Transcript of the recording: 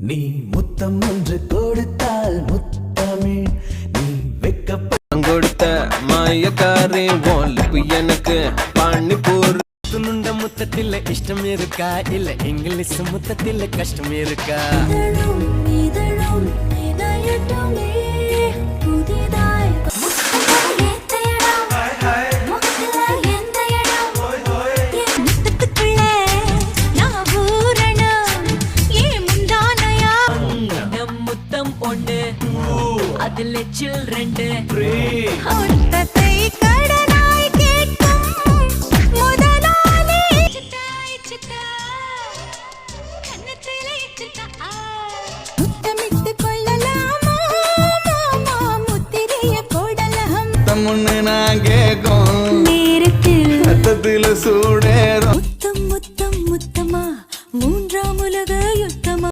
நீ முத்தம் ஒன்று கொடுத்தால் முத்தமிழ் நீ கொடுத்த மாயக்காரே ஓலிப்பு எனக்கு பானிபூர் துணுண்ட முத்தத்தில் இஷ்டம் இருக்கா இல்ல இங்கிலீஷ் முத்தத்தில் கஷ்டம் இருக்கா அதில் சில்ட்ரன் முன்னு